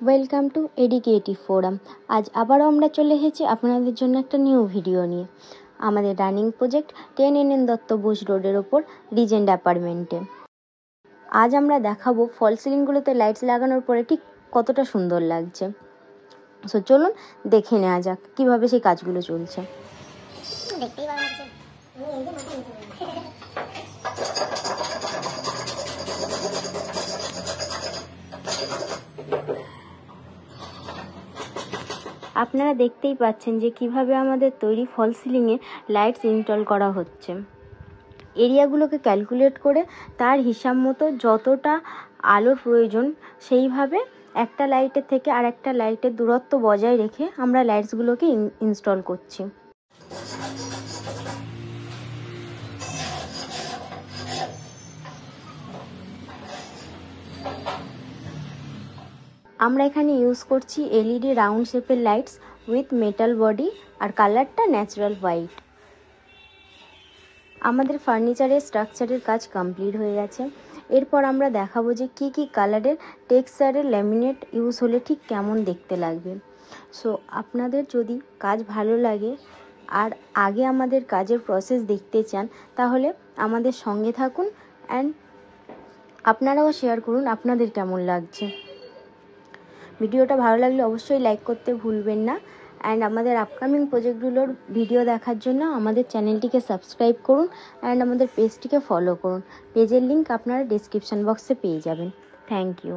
Welcome to educative forum. আজ আবারও আমরা চলে এসেছি আপনাদের জন্য একটা নিউ ভিডিও নিয়ে। আমাদের রানিং প্রজেক্ট 10 দত্ত বোস রোডের ওপর রিজেন্ট অ্যাপার্টমেন্টে। আজ আমরা দেখাবো ফল সিলিংগুলোতে লাইটস লাগানোর পরে ঠিক কতটা সুন্দর লাগছে। সো চলুন দেখে নেওয়া যাক কীভাবে সেই কাজগুলো চলছে। দেখতেই ভালো লাগছে। আপনারা দেখতেই পাচ্ছেন যে কিভাবে আমাদের তৈরি ফল সিলিংয়ে লাইটস ইনস্টল করা হচ্ছে। এরিয়াগুলোকে ক্যালকুলেট করে তার হিসাব মতো যতটা আলোর প্রয়োজন সেইভাবে একটা লাইটের থেকে আর একটা লাইটের দূরত্ব বজায় রেখে আমরা লাইটসগুলোকে ইনস্টল করছি। আমরা এখানে ইউজ করছি এলইডি রাউন্ড শেপের লাইটস উইথ মেটাল বডি আর কালারটা ন্যাচারাল হোয়াইট। আমাদের ফার্নিচারের স্ট্রাকচারের কাজ কমপ্লিট হয়ে গেছে। এরপর আমরা দেখাবো যে কী কী কালারের টেক্সচারের ল্যামিনেট ইউজ হলে ঠিক কেমন দেখতে লাগবে। সো আপনাদের যদি কাজ ভালো লাগে আর আগে আমাদের কাজের প্রসেস দেখতে চান তাহলে আমাদের সঙ্গে থাকুন অ্যান্ড আপনারাও শেয়ার করুন আপনাদের কেমন লাগছে। ভিডিওটা ভালো লাগলে অবশ্যই লাইক করতে ভুলবেন না অ্যান্ড আমাদের আপকামিং প্রজেক্টগুলোর ভিডিও দেখার জন্য আমাদের চ্যানেলটিকে সাবস্ক্রাইব করুন অ্যান্ড আমাদের পেজটিকে ফলো করুন। পেজের লিঙ্ক আপনারা ডেসক্রিপশন বক্সে পেয়ে যাবেন। Thank you.